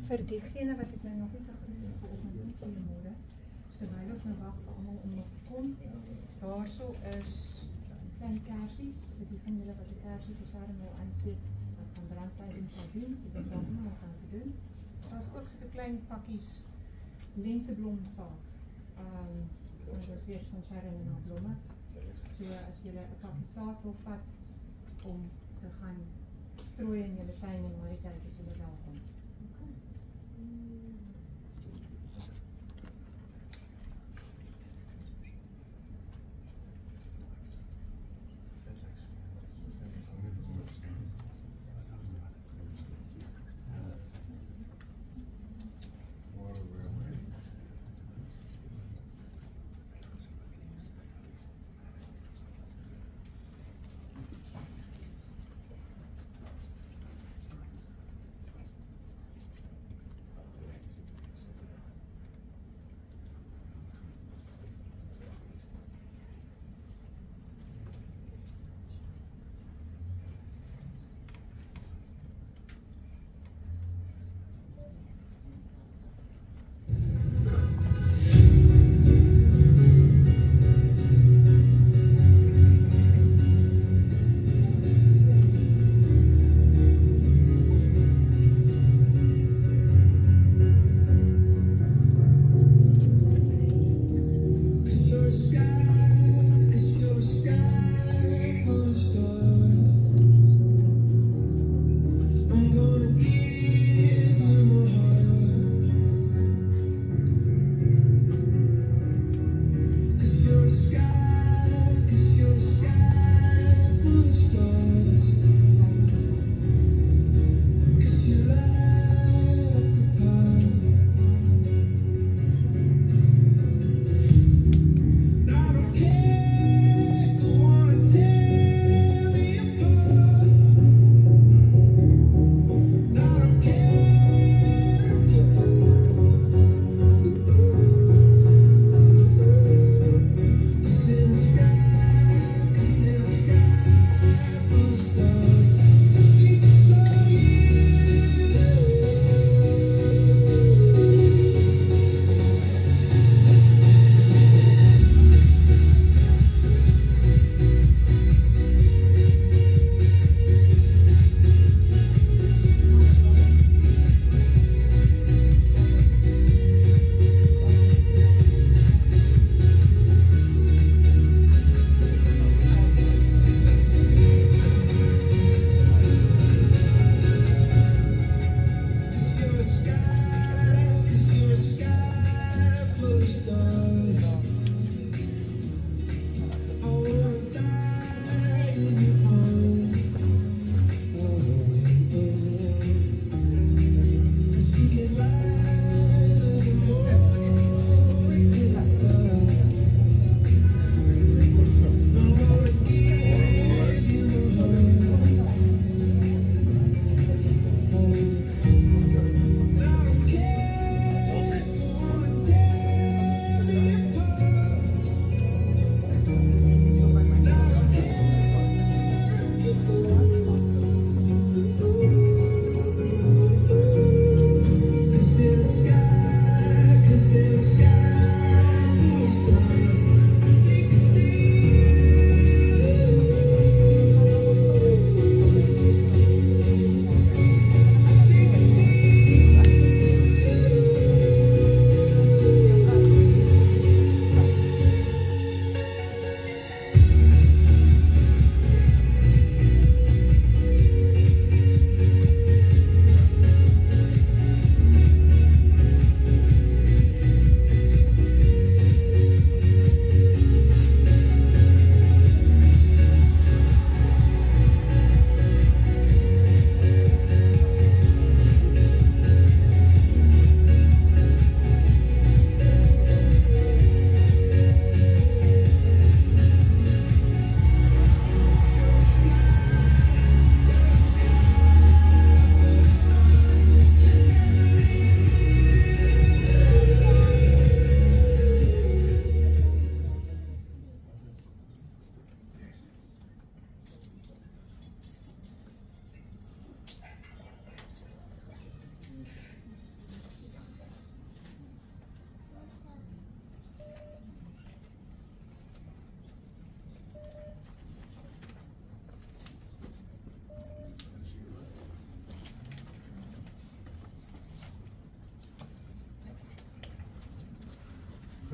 Vir diegene wat ek nou nog nie gegee het vanoggend nie, goeiemôre. Terwyl ons nou wag vir almal om nog te kom, daarso is klein kersies vir die van julle wat die kersie verwarming wil aansteek, wat van brandtydens sal dien, so dis wat ons gaan doen. Daar's ook sulke klein pakkies lenteblomsaad. Ons het weer van Sharon en haar blomme. So as julle 'n pakkie saad wil vat om te gaan strooi in julle tuin en daai tyd is julle welkom.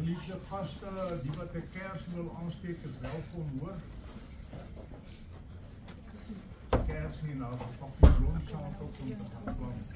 Geliefde gaste, die wat 'n kers wil aansteek, is welkom hoor. Kers nie nou, 'n pakkie blomsaad op om te gaan plant.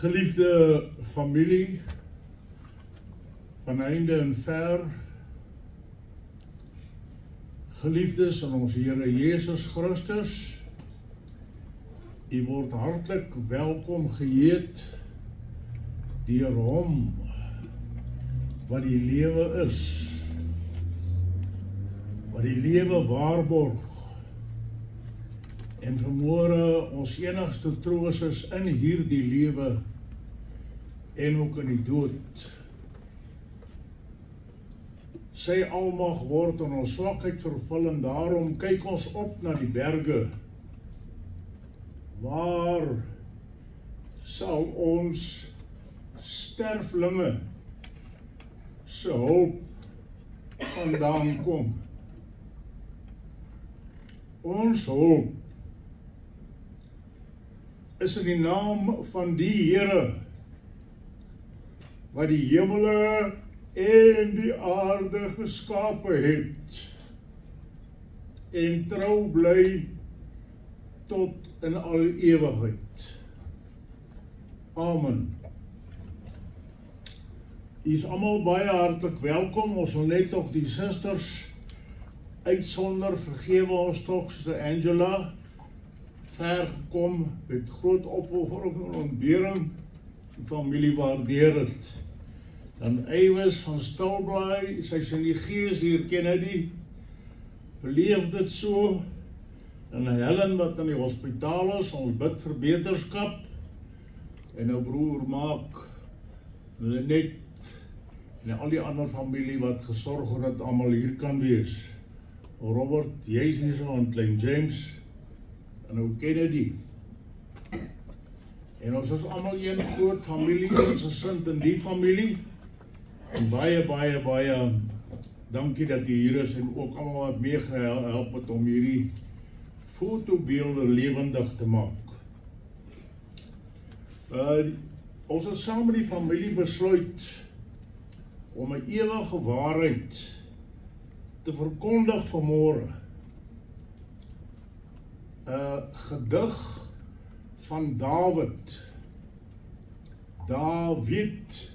Geliefde familie, van heinde en ver, geliefdes in ons Here Jesus Christus, u word hartlik welkom geheet deur hom wat die lewe is, wat die lewe waarborg, en vanmôre ons enigste troos is in hierdie lewe en ook in die dood. Sy almag word in ons swakheid vervul en daarom kyk ons op na die berge. Waar sal ons sterflinge se hulp vandaan kom? Ons hulp is in die naam van die Here wat die hemele en die aarde geskape het en trou bly tot in al ewigheid. Amen. U is almal baie hartlik welkom. Ons wil net tog die susters uitsonder, vergewe ons tog, Suster Angela, ver gekom met groot opoffering en ontbering. Die familie waardeer het. Dan Ewes van Stilbaai, sy's in die gees hier, Kennedy, beleef dit so. En Helen wat in die hospitaal is, ons bid vir beterskap. En nou broer Maak, net en al die ander familie wat gesorg het dat almal hier kan wees. Robert, jy is hier so, en klein James, en nou Kennedy. En ons is almal een groot familie, ons gesind in die familie. En baie dankie dat jy hier is en ook almal wat meegehelp het om hierdie fotobeelde lewendig te maak. Ons het saam met die familie besluit om 'n ewige waarheid te verkondig vanmôre. 'n Gedig van Dawid. David,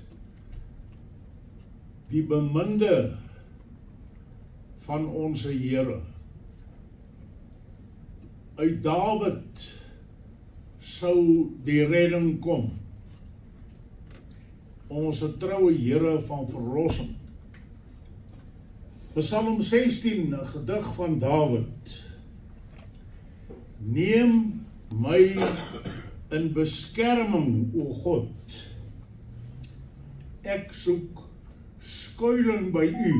die beminde van ons Here. Uit Dawid sou die redding kom. Ons troue Here van verlossing. Psalm 16, 'n gedig van Dawid. Neem my in beskerming, o God. Ek soek skuiling by u.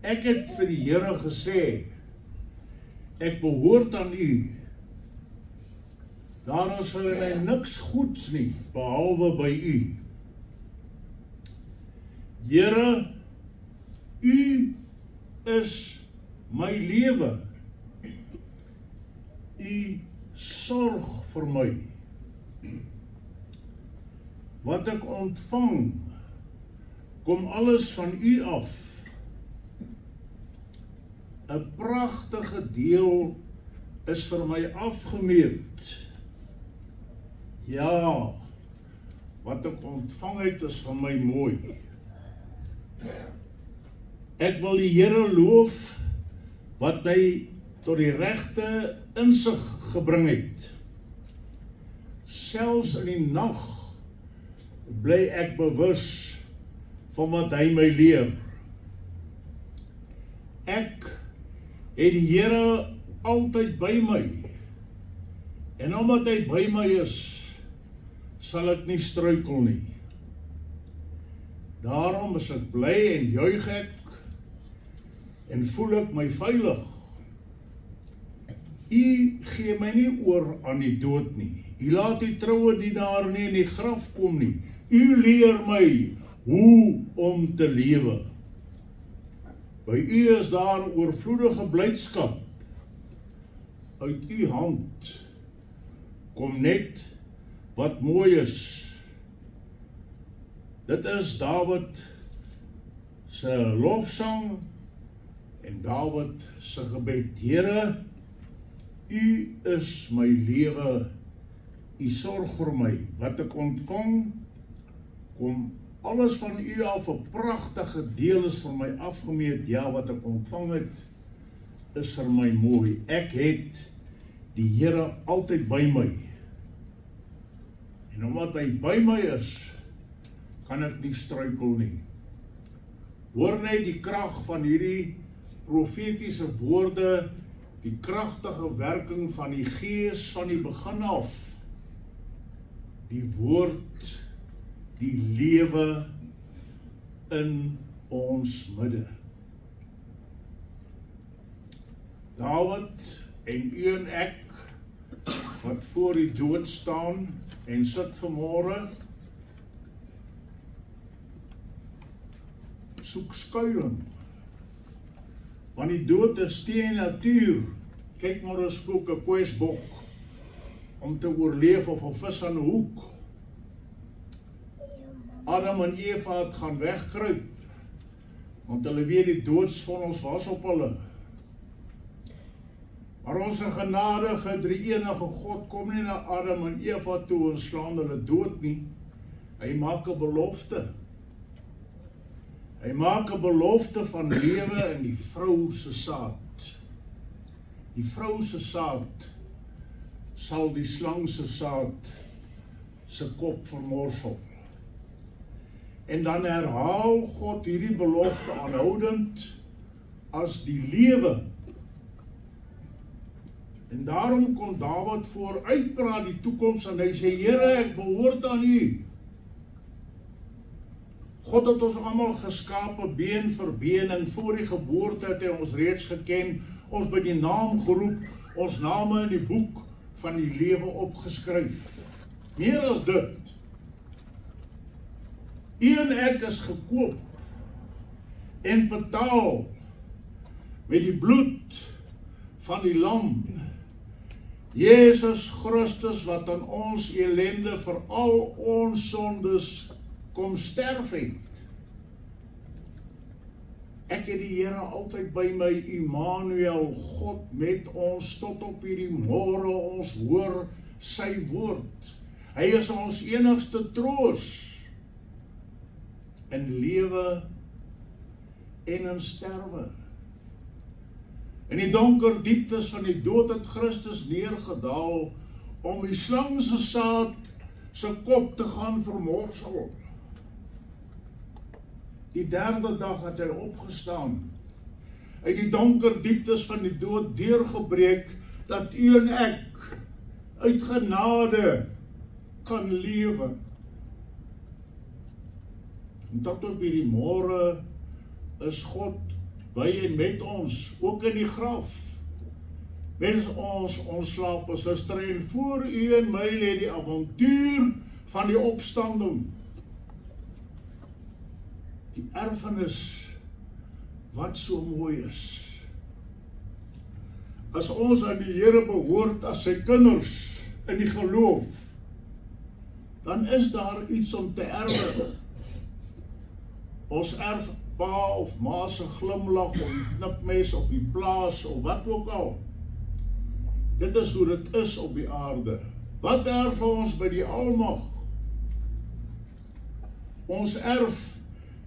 Ek het vir die Here gesê, ek behoort aan u. Daar is vir my niks goeds nie, behalwe by u. Here, u is my lewe. U sorg vir my. Wat ek ontvang, kom alles van u af. 'n pragtige deel is vir my afgemeet. Ja, wat ek ontvang het is vir my mooi. Ek wil die Here loof wat my tot die regte insig gebring het. Selfs in die nag bly ek bewus van wat hy my leer. Ek het die Here altyd by my, en omdat hy by my is, sal ek nie struikel nie. Daarom is ek bly en juig ek, en voel ek my veilig. U gee my nie oor aan die dood nie. U laat die troue dienaar nie in die graf kom nie. U leer my hoe om te lewe. By u is daar oorvloedige blydskap. Uit u hand kom net wat mooi is. Dit is Dawid se lofsang en Dawid se gebed. Here, u is my lewe, u sorg vir my. Wat ek ontvang, kom alles van u af, 'n pragtige deel is vir my afgemeet. Ja, wat ek ontvang het, is vir my mooi. Ek het die Here altyd by my. En omdat hy by my is, kan ek nie struikel nie. Hoor net die krag van hierdie profetiese woorde, die kragtige werking van die Gees van die begin af. Die woord, die lewe in ons midde. Dawid en u en ek, wat voor die dood staan en sit vanmôre, soek skuiling. Want die dood is teen natuur. Kyk maar 'n spook, 'n kwesbok, om te oorleef of 'n vis aan 'n hoek. Adam en Eva het gaan wegkruip, want hulle weet die doodsvonnis was op hulle. Maar ons genadige drie-enige God kom nie na Adam en Eva toe en slaan hulle dood nie. Hy maak 'n belofte. Hy maak 'n belofte van lewe in die vrou se saad. Die vrou se saad sal die slang se saad se kop vermorsel. En dan herhaal God hierdie belofte aanhoudend as die lewe. En daarom kon Dawid vooruitpraat die toekoms en hy sê, Here, ek behoort aan u. God het ons almal geskape been vir been en voor die geboorte het hy ons reeds geken, ons by die naam geroep, ons name in die boek van die lewe opgeskryf. Meer as dit. U en ek is gekoop en betaal met die bloed van die lam. Jesus Christus wat aan ons ellende vir al ons sondes kom sterf het. Ek het die Here altyd by my, Immanuel, God met ons tot op hierdie môre, ons hoor sy woord. Hy is ons enigste troos in lewe en in sterwe. In die donker dieptes van die dood het Christus neergedaal om die slang se saad se kop te gaan vermorsel. Die derde dag het hy opgestaan, uit die donker dieptes van die dood deurgebreek, dat u en ek uit genade kan lewe. En tot op hierdie môre is God by en met ons, ook in die graf. Mens ons ontslaap as suster, en voor u en my lê die avontuur van die opstanding. Die erfenis wat so mooi is. As ons aan die Here behoort as sy kinders in die geloof, dan is daar iets om te erwe. Ons erf pa of ma se glimlag of die knipmes of die plaas of wat ook al. Dit is hoe dit is op die aarde. Wat erf ons by die Almag? Ons erf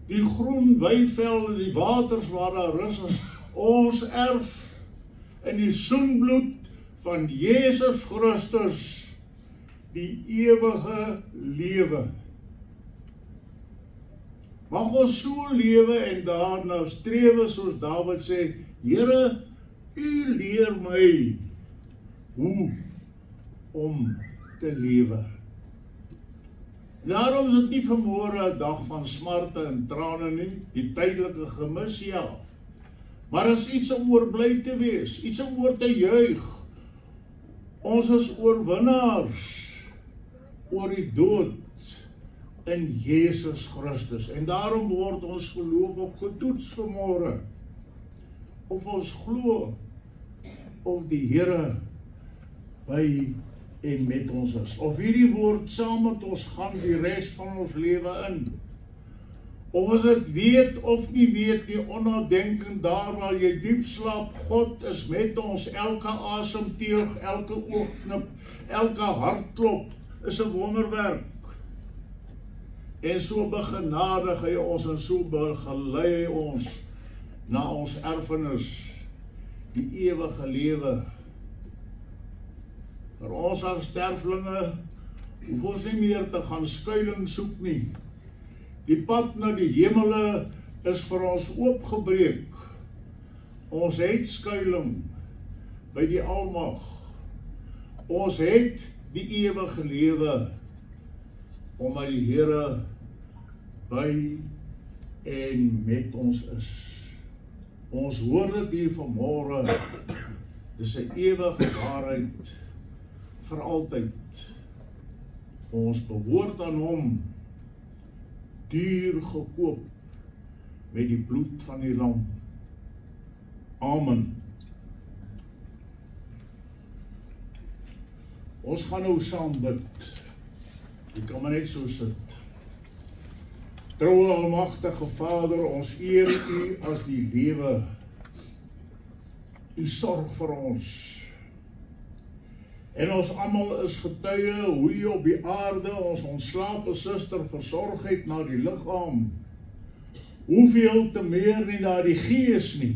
die groen weivelde, die waters waar daar rus is. Ons erf in die soenbloed van Jesus Christus die ewige lewe. Mag ons so lewe en daarna strewe soos Dawid sê, Here, u leer my hoe om te lewe. Daarom is dit nie vanmôre 'n dag van smarte en trane nie, die tydelike gemis, ja. Maar is iets om oor bly te wees, iets om oor te juig. Ons is oorwinnaars oor die dood in Jesus Christus. En daarom word ons geloof ook getoets vanmôre. Of ons glo of die Here by en met ons is. Of hierdie woord saam met ons gaan die res van ons lewe in. Of ons dit weet of nie weet nie, onnadenkend daar waar jy diep slaap, God is met ons, elke asemteug, elke oogknip, elke hartklop, is 'n wonderwerk. En so begenadig hy ons en so begelei hy ons na ons erfenis, die ewige lewe. Vir ons as sterflinge hoef ons nie meer te gaan skuiling soek nie. Die pad na die hemele is vir ons oopgebreek. Ons het skuiling by die Almag. Ons het die ewige lewe, omdat die Here by en met ons is. Ons hoor dit hier vanmôre, dis 'n ewige waarheid vir altyd. Ons behoort aan hom, duur gekoop met die bloed van die lam. Amen. Ons gaan nou saam bid. Jy kan maar net so sit. Troue almagtige Vader, ons eer U as die lewe. U sorg vir ons. En ons almal is getuie hoe U op die aarde ons ontslape suster versorg het na die liggaam. Hoeveel te meer nie na die gees nie.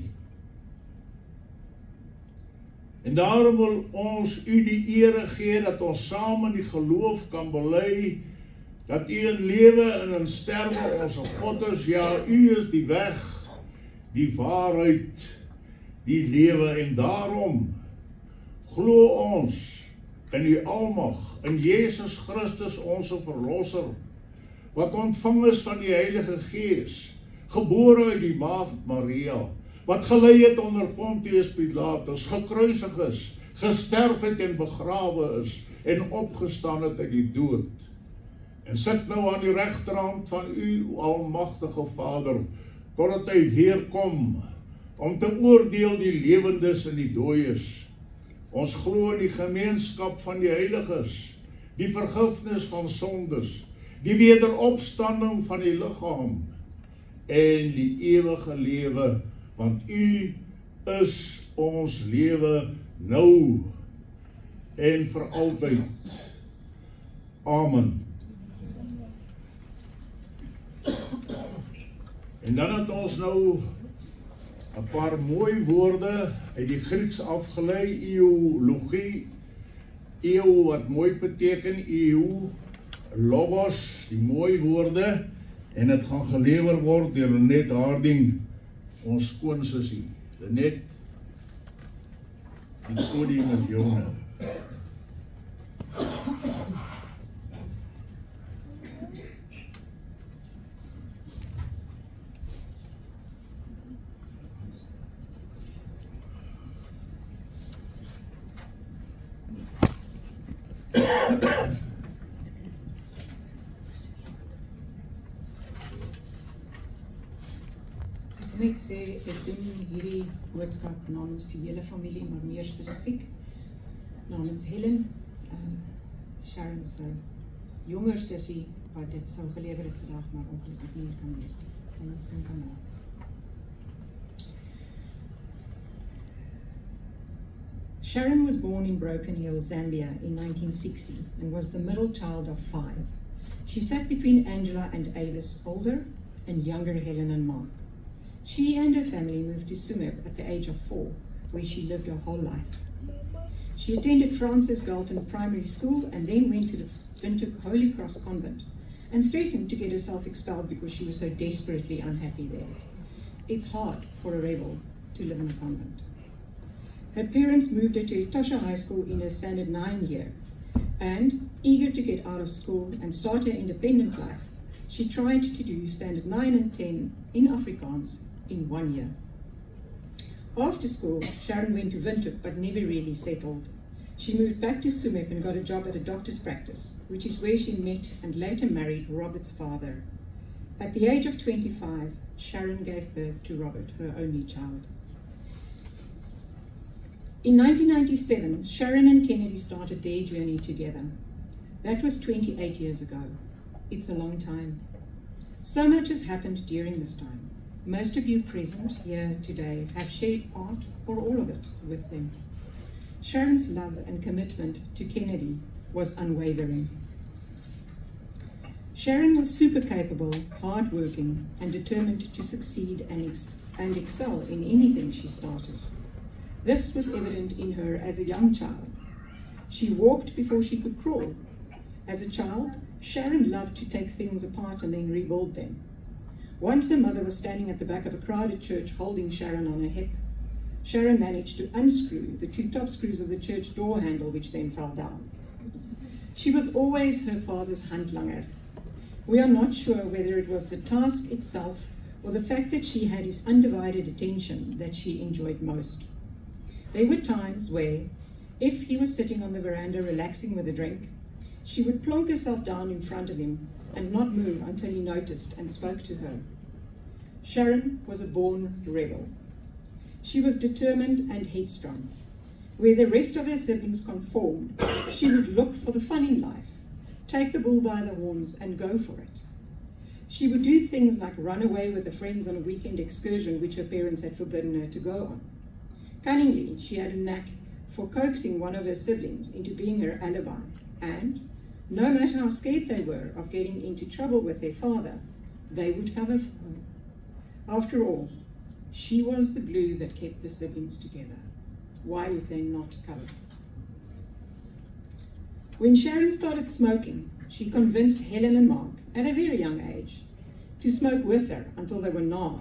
En daarom wil ons U die ere gee dat ons saam in die geloof kan bely dat U in lewe en in sterwe ons God is. Ja, U is die weg, die waarheid, die lewe. En daarom glo ons in U almag, in Jesus Christus onze Verlosser, wat ontvang is van die Heilige Gees, gebore uit die Maagd Maria, wat gelei het onder Pontius Pilatus, gekruisig is, gesterf het en begrawe is, en opgestaan het uit die dood. En sit nou aan die regterhand van U almagtige Vader, totdat hy weer kom, om te oordeel die lewendes en die dooies. Ons glo in die gemeenskap van die heiliges, die vergifnis van sondes, die wederopstanding van die liggaam, en die ewige lewe, want U is ons lewe nou en vir altyd. Amen. En dan het ons nou 'n paar mooi woorde uit die Grieks afgelei, eologie, eo wat mooi beteken, eo, logos, die mooi woorde, en dit gaan gelewer word deur Lenet Harding, ons skoonsussie, Lenet, die podium is joune. Ek sê, ek doen hierdie boodskap namens die hele familie, maar meer spesifiek namens Helen, Sharon se jonger sussie, wat dit sou gelewer het vandag, maar ongelukkig nie meer kan wees nie. En ons dink aan haar. Sharon was born in Broken Hill, Zambia in 1960 and was the middle child of 5. She sat between Angela and Avis, older, and younger Helen and Mark. She and her family moved to Tsumeb at the age of 4, where she lived her whole life. She attended Francis Galton Primary School and then went to the Windhoek Holy Cross Convent and threatened to get herself expelled because she was so desperately unhappy there. It's hard for a rebel to live in a convent. Her parents moved her to Etosha High School in her standard 9 year, and eager to get out of school and start her independent life, she tried to do standard 9 and 10 in Afrikaans in 1 year. After school, Sharon went to Windhoek but never really settled. She moved back to Tsumeb and got a job at a doctor's practice, which is where she met and later married Robert's father. At the age of 25, Sharon gave birth to Robert, her only child. In 1997, Sharon and Kennedy started their journey together. That was 28 years ago. It's a long time. So much has happened during this time. Most of you present here today have shared part or all of it with them. Sharon's love and commitment to Kennedy was unwavering, Sharon was super capable, hardworking, and determined to succeed and excel in anything she started. This was evident in her as a young child. She walked before she could crawl. As a child, Sharon loved to take things apart and then rebuild them. Once her mother was standing at the back of a crowded church holding Sharon on her hip. Sharon managed to unscrew the 2 top screws of the church door handle, which then fell down. She was always her father's handlanger. We are not sure whether it was the task itself or the fact that she had his undivided attention that she enjoyed most. There were times where, if he was sitting on the veranda relaxing with a drink, she would plonk herself down in front of him and not move until he noticed and spoke to her. Sharon was a born rebel. She was determined and headstrong. Where the rest of her siblings conformed, she would look for the fun in life, take the bull by the horns and go for it. She would do things like run away with her friends on a weekend excursion which her parents had forbidden her to go on. Cunningly, she had a knack for coaxing one of her siblings into being her alibi, and, no matter how scared they were of getting into trouble with their father, they would have her. After all, she was the glue that kept the siblings together. Why would they not cover? When Sharon started smoking, she convinced Helen and Mark, at a very young age, to smoke with her until they were gnaw,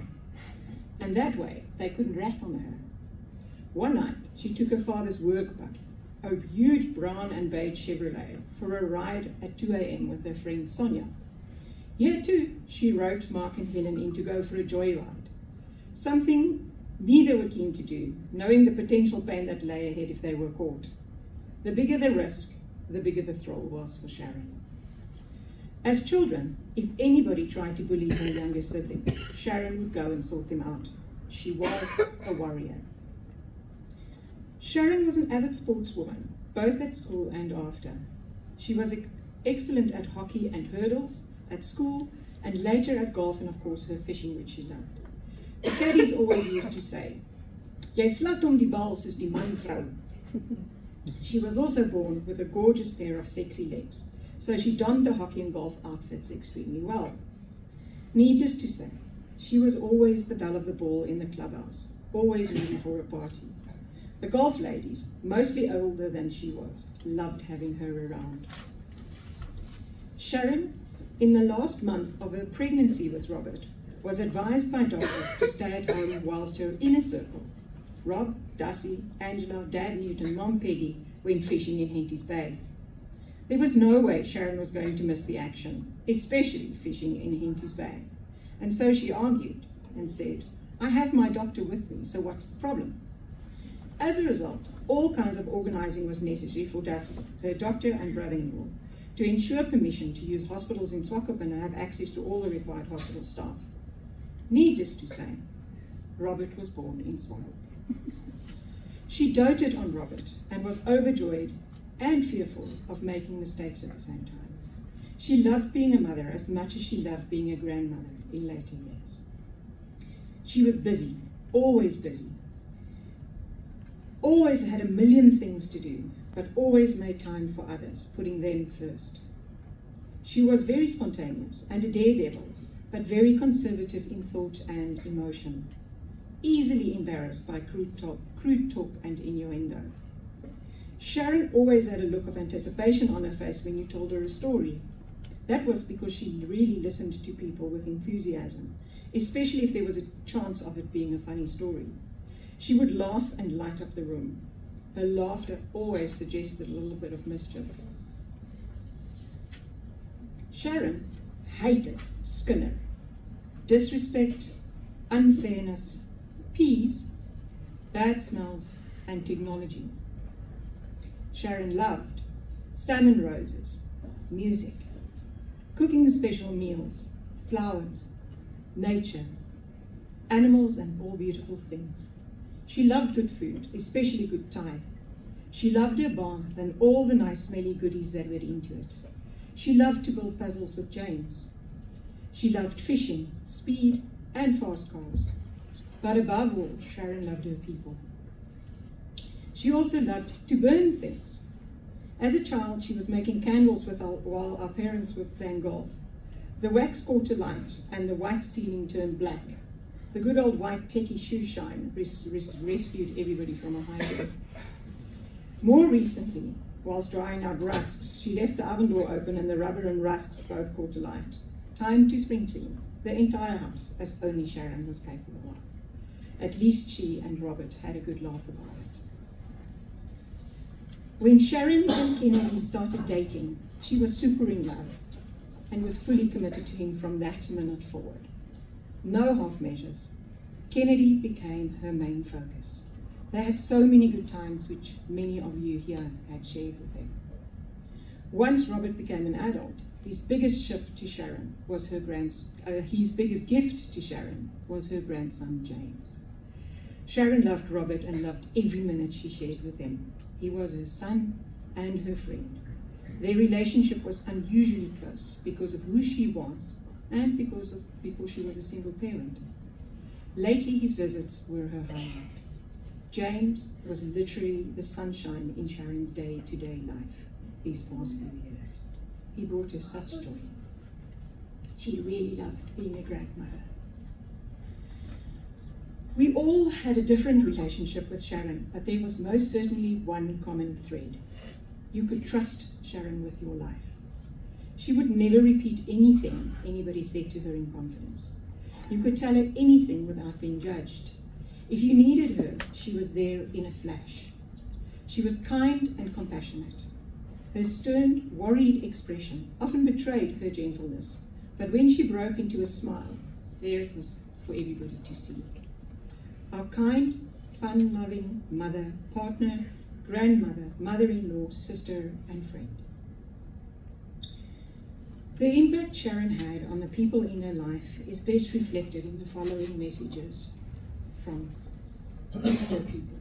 and that way they couldn't rat on her. One night, she took her father's work buggy, a huge brown and beige Chevrolet, for a ride at 2 a.m. with her friend Sonia. Here too, she roped Mark and Helen in to go for a joyride, something neither were keen to do, knowing the potential pain that lay ahead if they were caught. The bigger the risk, the bigger the thrill was for Sharon. As children, if anybody tried to bully her younger sibling, Sharon would go and sort them out. She was a warrior. Sharon was an avid sportswoman, both at school and after. She was excellent at hockey and hurdles, at school, and later at golf and of course her fishing, which she loved. The caddies always used to say, "Jy slat om die bal soos die man vrou." She was also born with a gorgeous pair of sexy legs, so she donned the hockey and golf outfits extremely well. Needless to say, she was always the belle of the ball in the clubhouse, always ready for a party. The golf ladies, mostly older than she was, loved having her around. Sharon, in the last month of her pregnancy with Robert, was advised by doctors to stay at home whilst her inner circle, Rob, Dussie, Angela, Dad Newton, Mom Peggy, went fishing in Henty's Bay. There was no way Sharon was going to miss the action, especially fishing in Henty's Bay. And so she argued and said, "I have my doctor with me, so what's the problem?" As a result, all kinds of organising was necessary for Dussie, her doctor and brother-in-law, to ensure permission to use hospitals in Swakop and have access to all the required hospital staff. Needless to say, Robert was born in Swakop. She doted on Robert and was overjoyed and fearful of making mistakes at the same time. She loved being a mother as much as she loved being a grandmother in later years. She was busy, always had a million things to do, but always made time for others, putting them first. She was very spontaneous and a daredevil, but very conservative in thought and emotion, easily embarrassed by crude talk and innuendo. Sharon always had a look of anticipation on her face when you told her a story. That was because she really listened to people with enthusiasm, especially if there was a chance of it being a funny story. She would laugh and light up the room. Her laughter always suggested a little bit of mischief. Sharon hated Skinner, disrespect, unfairness, peas, bad smells, and technology. Sharon loved salmon roses, music, cooking special meals, flowers, nature, animals, and all beautiful things. She loved good food, especially good Thai. She loved her bath and all the nice smelly goodies that went into it. She loved to build puzzles with James. She loved fishing, speed, and fast cars. But above all, Sharon loved her people. She also loved to burn things. As a child, she was making candles while our parents were playing golf. The wax caught alight, and the white ceiling turned black. The good old white techie shoe shine rescued everybody from a high road. More recently, whilst drying out rusks, she left the oven door open and the rubber and rusks both caught alight. Time to spring clean the entire house, as only Sharon was capable of. At least she and Robert had a good laugh about it. When Sharon and Kennedy started dating, she was super in love and was fully committed to him from that minute forward. No half measures. Kennedy became her main focus. They had so many good times, which many of you here had shared with them. Once Robert became an adult, his biggest gift to Sharon was her grandson, James. Sharon loved Robert and loved every minute she shared with him. He was her son and her friend. Their relationship was unusually close because of who she was and because she was a single parent. Lately, his visits were her highlight. James was literally the sunshine in Sharon's day-to-day life these past few years. He brought her such joy. She really loved being a grandmother. We all had a different relationship with Sharon, but there was most certainly one common thread. You could trust Sharon with your life. She would never repeat anything anybody said to her in confidence. You could tell her anything without being judged. If you needed her, she was there in a flash. She was kind and compassionate. Her stern, worried expression often betrayed her gentleness, but when she broke into a smile, there it was for everybody to see. Our kind, fun-loving mother, partner, grandmother, mother-in-law, sister, and friend. The impact Sharon had on the people in her life is best reflected in the following messages from her people.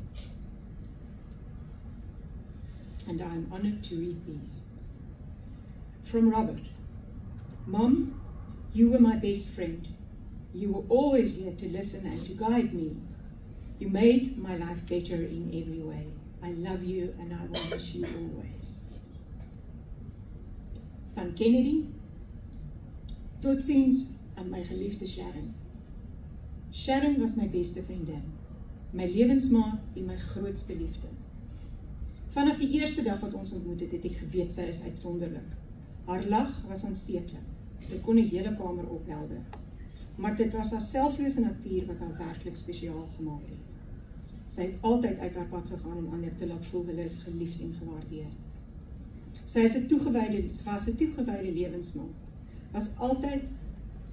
And I am honored to read these. From Robert. Mom, you were my best friend. You were always here to listen and to guide me. You made my life better in every way. I love you and I will miss you always. Van Kennedy. Totsiens aan my geliefde Sharon. Sharon was my beste vriendin, my lewensmaat en my grootste liefde. Vanaf die eerste dag wat ons ontmoet het, het ek geweet sy is uitsonderlik. Haar lag was aansteeklik. Dit kon 'n hele kamer ophelder. Maar dit was haar selflose natuur wat haar werklik spesiaal gemaak het. Sy het altyd uit haar pad gegaan om ander te laat voel hulle is geliefd en gewaardeer. Sy is 'n toegewyde lewensmaat.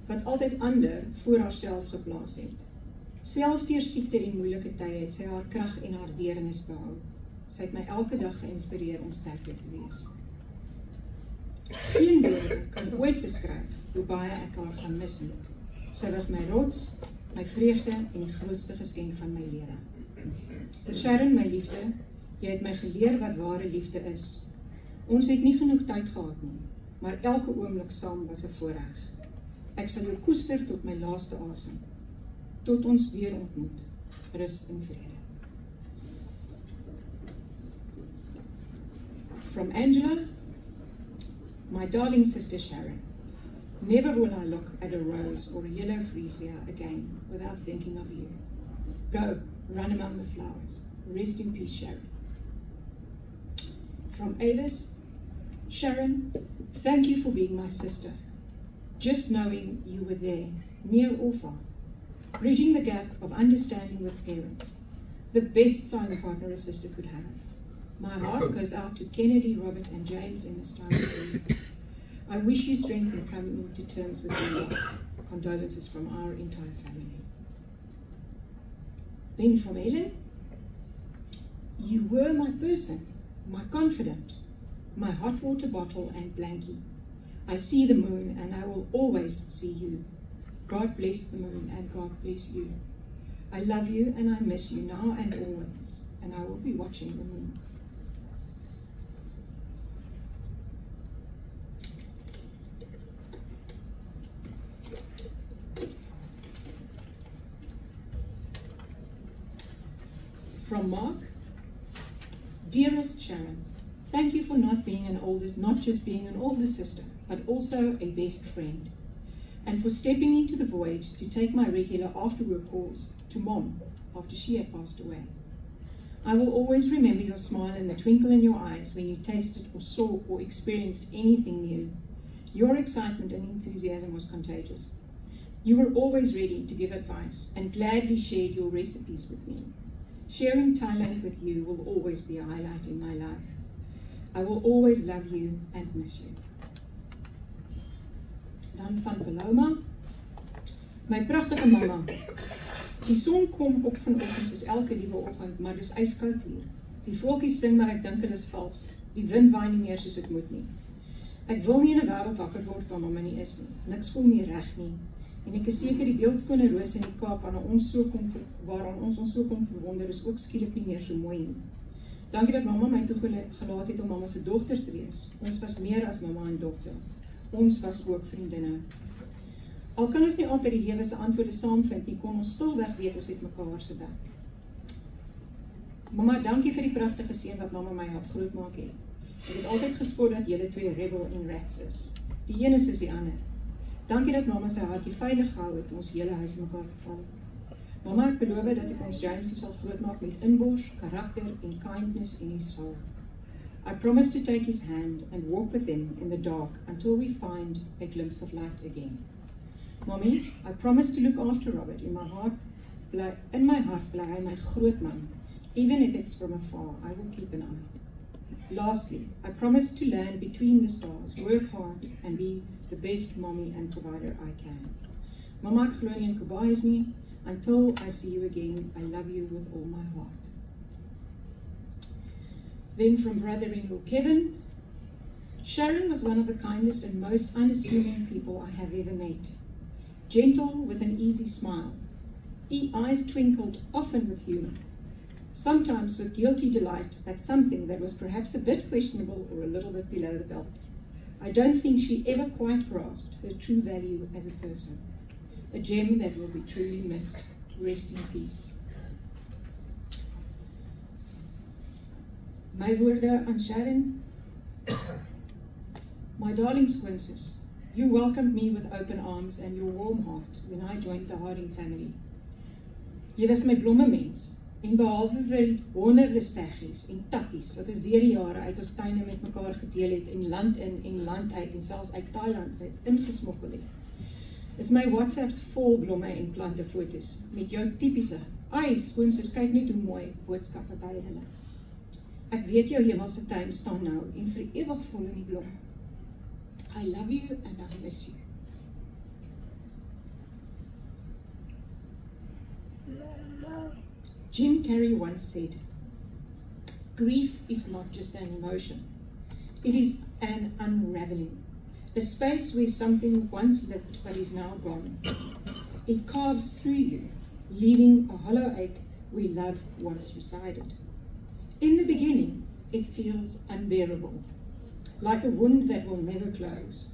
Wat altyd ander voor haarself geplaas het. Selfs deur siekte en moeilike tye het sy haar krag en haar deernis behou. Sy het my elke dag geïnspireer om sterker te wees. Geen woorde kan ooit beskryf hoe baie ek haar gaan mis het. Sy was my rots, my vreugde en die grootste geskenk van my lewe. Sharon, my liefde, jy het my geleer wat ware liefde is. Ons het nie genoeg tyd gehad nie, maar elke oomblik saam was 'n voorreg. Ek sal jou koester tot my laaste asem. Tot ons weer ontmoet. Rus in vrede. From Angela, my darling sister Sharon. Never will I look at a rose or a yellow freesia again without thinking of you. Go, run among the flowers. Rest in peace, Sharon. From Avis, Sharon, thank you for being my sister. Just knowing you were there, near or far, bridging the gap of understanding with parents, the best silent partner a sister could have. My heart goes out to Kennedy, Robert, and James in this time of grief. I wish you strength in coming to terms with your loss. Condolences from our entire family. Then from Ellen, you were my person, my confidant, my hot water bottle and blankie. I see the moon and I will always see you. God bless the moon and God bless you. I love you and I miss you now and always, and I will be watching the moon. From Mark, dearest Sharon, thank you for not just being an older sister, but also a best friend. and for stepping into the void to take my regular after-work calls to Mom after she had passed away. I will always remember your smile and the twinkle in your eyes when you tasted or saw or experienced anything new. Your excitement and enthusiasm was contagious. You were always ready to give advice and gladly shared your recipes with me. Sharing Thailand with you will always be a highlight in my life. I will always love you and miss you. Dan van Paloma. My pragtige mama. Die son kom op vanoggend soos elke liewe oggend, maar dis yskoud hier. Die voeltjies sing, maar ek dink hulle is vals. Die wind waai nie meer soos dit moet nie. Ek wil nie in 'n wêreld wakker word waar mamma nie is nie. Niks voel meer reg nie. En ek is seker die beeldskone rose in die Kaap waaraan ons so kom verwonder is ook skielik nie meer so mooi nie. Dankie dat mamma my toegelaat het om mamma se dogter te wees. Ons was meer as mamma en dogter. Ons was ook vriendinne. Al kan ons nie altyd die lewe se antwoorde saamvind nie, kon ons stilweg weet ons het mekaar se bek. Mamma, dankie vir die pragtige seun wat mamma my help grootmaak het. Ek het altyd gespot dat julle twee rebel en rats is. Die een is soos die ander. Dankie dat mamma sy hartjie veilig gehou het, ons hele huis mekaar geval. Mamma, ek beloof dat ek ons James sal grootmaak met inbors, karakter en kindness in his soul. I promise to take his hand and walk with him in the dark until we find a glimpse of light again. Mommy, I promise to look after Robert. In my heart bly hy my groot man. Even if it's from afar, I will keep an eye. Lastly, I promise to land between the stars, work hard and be the best mommy and provider I can. Mama, ek glo nie in kabai's nie. Until I see you again, I love you with all my heart. Then from brother-in-law Kevin, Sharon was one of the kindest and most unassuming people I have ever met. Gentle with an easy smile. Eyes twinkled often with humor, sometimes with guilty delight at something that was perhaps a bit questionable or a little bit below the belt. I don't think she ever quite grasped her true value as a person. A gem that will be truly missed. Rest in peace. My woorde aan Sharon. My darling Squinces, you welcomed me with open arms and your warm heart when I joined the Harding family. Jy was my blomme mens, en behalwe vir honderde steggies en takkies wat ons deur die jare uit ons tuine met mekaar gedeel het en land in en land uit en selfs uit Thailand uit ingesmokkel het, is my WhatsApps vol blomme en plante foto's met jou tipiese, ai, Squinces, kyk net hoe mooi boodskappe by hulle. Ek weet jou hemelse tuin staan nou en vir ewig vol in die blomme. I love you and I miss you. Jim Carrey once said, grief is not just an emotion, it is an unraveling, a space where something once lived but is now gone. It carves through you, leaving a hollow ache where love once resided. In the beginning, it feels unbearable, like a wound that will never close.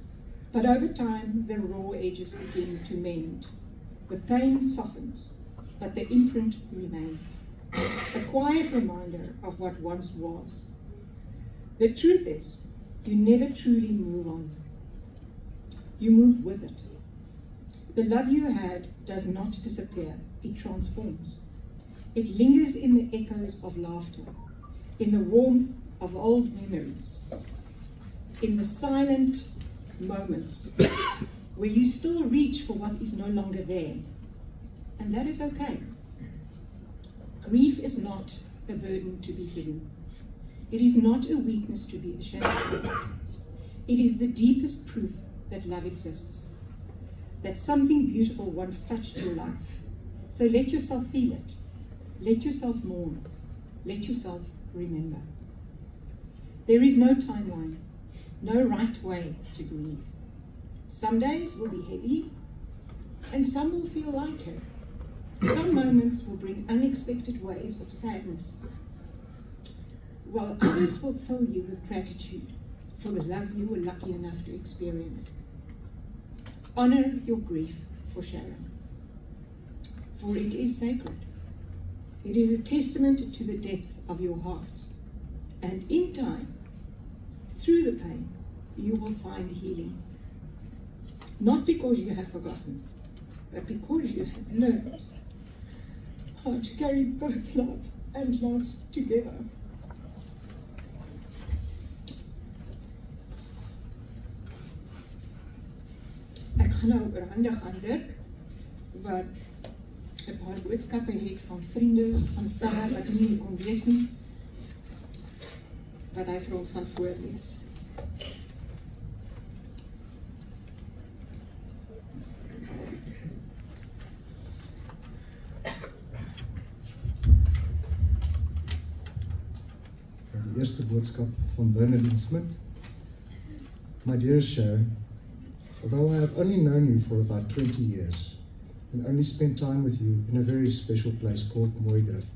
But over time, the raw edges begin to mend. The pain softens, but the imprint remains. A quiet reminder of what once was. The truth is, you never truly move on. You move with it. The love you had does not disappear, it transforms. It lingers in the echoes of laughter, in the warmth of old memories, in the silent moments where you still reach for what is no longer there. And that is okay. Grief is not a burden to be hidden. It is not a weakness to be ashamed of. It is the deepest proof that love exists, that something beautiful once touched your life. So let yourself feel it. Let yourself mourn. Let yourself remember. There is no timeline, no right way to grieve. Some days will be heavy, and some will feel lighter. Some moments will bring unexpected waves of sadness, while others will fill you with gratitude for the love you were lucky enough to experience. Honor your grief for Sharon, for it is sacred. It is a testament to the depth of your heart. And in time, through the pain, you will find healing. Not because you have forgotten, but because you have learned how to carry both love and loss together. Ek gaan nou oorhandig aan Dirk, wat 'n paar boodskappe het van vriende, van ver wat nie kon wees nie, wat hy vir ons gaan voorlees. Die eerste boodskap van Bernadine Smith. My dear Sharon, although I have only known you for about 20 years and only spent time with you in a very special place called Mooidrift,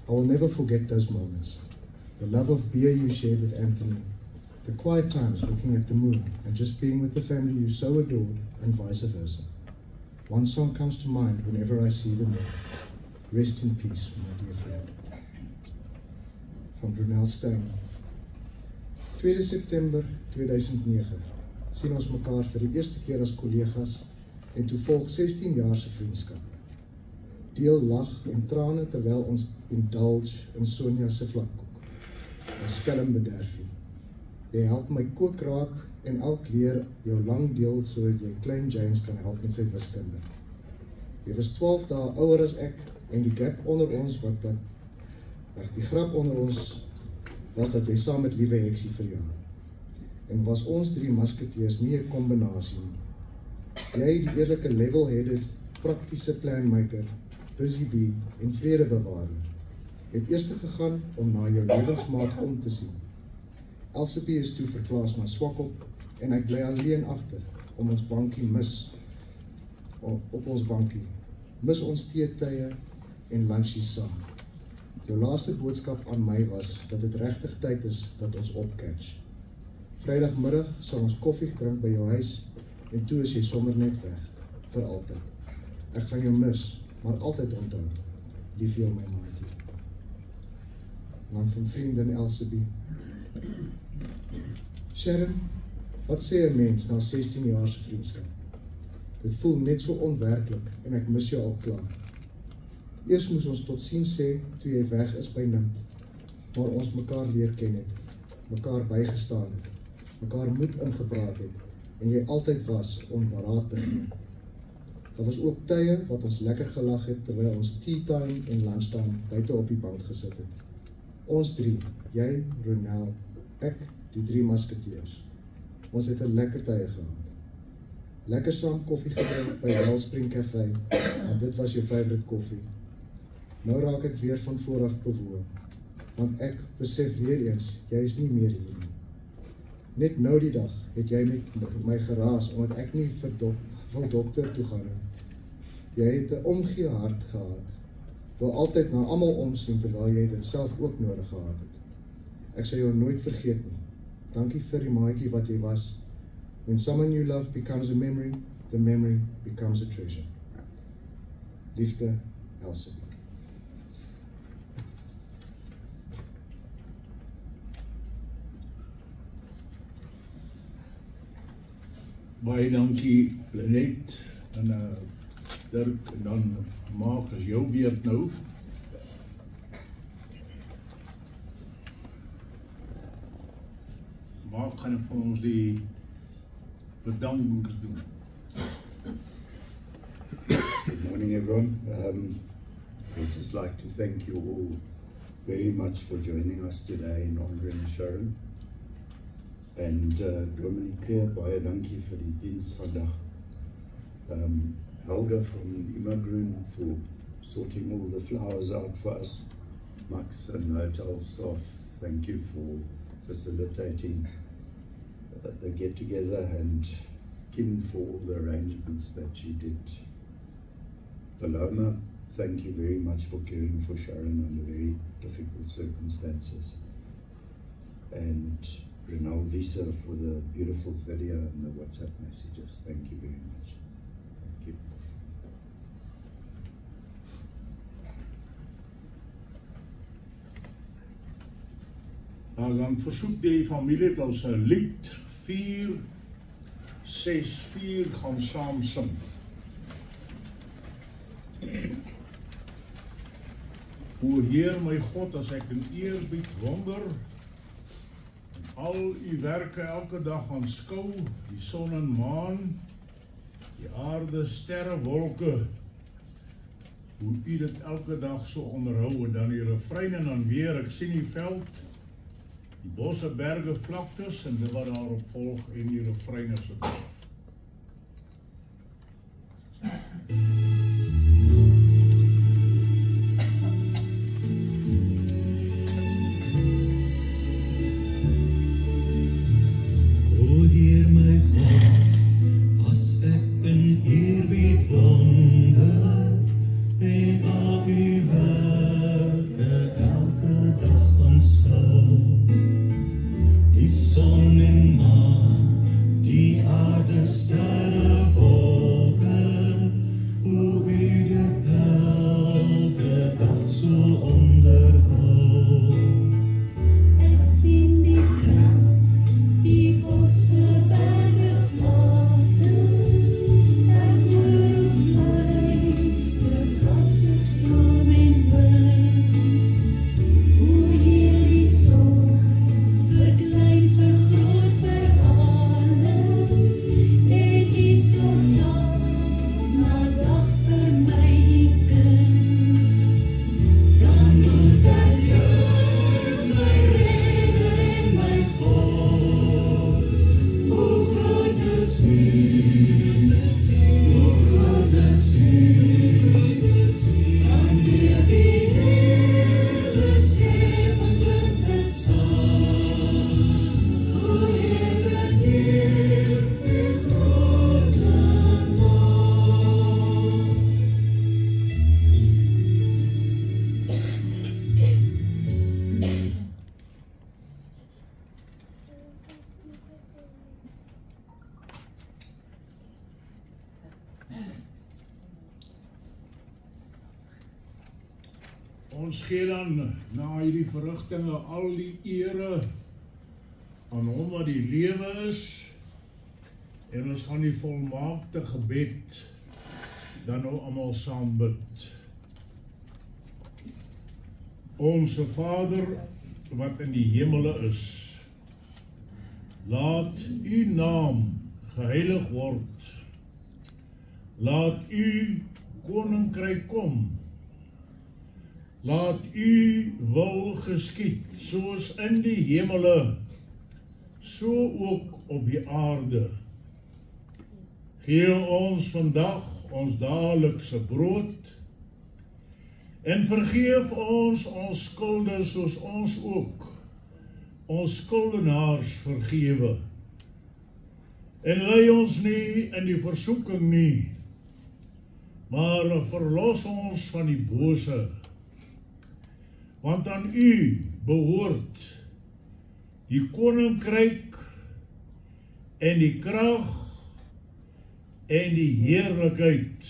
I will never forget those moments. The love of beer you shared with Anthony, the quiet times looking at the moon and just being with the family you so adored, and vice versa. One song comes to mind whenever I see the moon. Rest in peace, my dear friend. Van Brunel Steyn. 2 September 2009 sien ons mekaar vir die eerste keer as kollegas en toe volg 16 jaar se vriendskap. Deel lag en trane terwyl ons indulge in Sonja se vlakkoek. Ons skelm bederfie. Jy help my kookraad en elk leer jou lang deel sodat jy klein James kan help met sy wiskunde. Jy was 12 dae ouer as ek en die gap onder ons die grap onder ons was dat jy saam met liewe Heksie verjaar. En was ons 3 musketeers nie 'n kombinasie nie. Jy die eerlike level-headed, praktiese planmaker, busy bee en vredebewaarder. Jy het eers gegaan om na jou lewensmaat om te sien. Elsabie is toe verplaas na Swakop en ek bly alleen agter om ons bankie op ons bankie. Mis ons teetye en lunchies saam. Jou laaste boodskap aan my was dat dit regtig tyd is dat ons opcatch. Vrydagmiddag sal ons koffie drink by jou huis en toe is jy sommer net weg, vir altyd. Ek gaan jou mis, maar altyd onthou. Lief jou my maatie. Dan van vriendin Elsabie. Sharon, wat sê 'n mens na 16 jaar se vriendskap? Dit voel net so onwerklik en ek mis jou al klaar. Eers moes ons tot sien sê toe jy weg is by Nimt, maar ons mekaar leer ken het, mekaar bygestaan het, mekaar moed ingepraat het en jy altyd was om beraad te gee. Daar was ook tye wat ons lekker gelag het terwyl ons tea time en lunchtime buite op die bank gesit het. Ons 3, jy, Ronel, ek, die 3 musketeers. Ons het 'n lekker tye gehad. Lekker saam koffie gedrink by Wellspring Cafe, en dit was jou favourite koffie. Nou raak ek weer van voor af bewoon, want ek besef weer eens, jy is nie meer hier nie. Net nou die dag het jy met my geraas, omdat ek nie wil dokter toe gaan nie. Jy het 'n omgee hart gehad, wil altyd na almal omsien terwyl jy dit self ook nodig gehad het. Ek sal jou nooit vergeet nie. Dankie vir die maatjie wat jy was. When someone you love becomes a memory, the memory becomes a treasure. Liefde, Elsabie. Baie dankie Lenet en Dirk, en dan maak as jou beurt nou. Maak gaan vir ons die bedankings doen. Good morning everyone. I'd just like to thank you all very much for joining us today in honoring Sharon. And Dominique Creer, baie dankie vir die diens vandag. Helga from Imagroen for sorting all the flowers out for us. Max and hotel staff, thank you for facilitating the get together, and Kim for all the arrangements that she did. Paloma, thank you very much for caring for Sharon under very difficult circumstances. And Renal Visa for the beautiful video and the WhatsApp messages. Thank you very much. Thank you. Dan versoek die familie dat ons 'n lied vier 6:4 gaan saam sing. O Heer my God, as ek in eerbied wonder, en al u werke elke dag aanskou, die son en maan, die aarde, sterre, wolke, hoe u dit elke dag so onderhou, en dan die refrein en dan weer, ek sien die veld, die bosse, berge, vlaktes, en dit wat daarop volg, en die refrein is het. Ons gee dan na hierdie verrigtinge al die ere aan hom wat die lewe is, en ons gaan die volmaakte gebed dan nou almal saam bid. Onse Vader wat in die hemele is, laat u naam geheilig word. Laat u koninkryk kom. Laat u wil geskied, soos in die hemele, so ook op die aarde. Gee ons vandag ons daaglikse brood, en vergeef ons ons skulde, soos ons ook ons skuldenaars vergewe. En lei ons nie in die versoeking nie, maar verlos ons van die bose. Want aan u behoort die koninkryk en die krag en die heerlikheid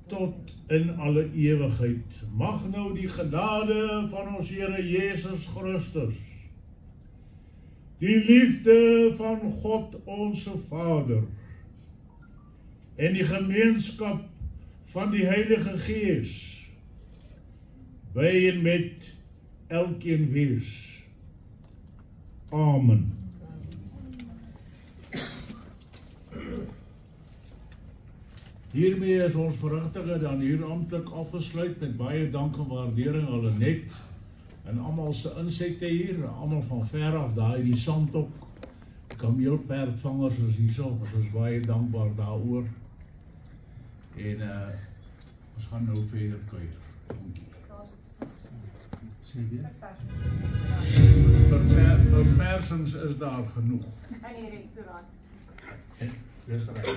tot in alle ewigheid. Mag nou die genade van ons Here Jesus Christus, die liefde van God onze Vader en die gemeenskap van die Heilige Gees by en met elkeen wees. Amen. Hiermee is ons verrigtinge dan hier amptelik afgesluit, met baie dank en waardering aan Lenet en almal se insette hier, almal van ver af, daar die sandtok, kameelperdvangers is hierso, ons is baie dankbaar daaroor. En ons gaan nou verder kuier. Verversings is daar genoeg. In die restaurant. Dis reg.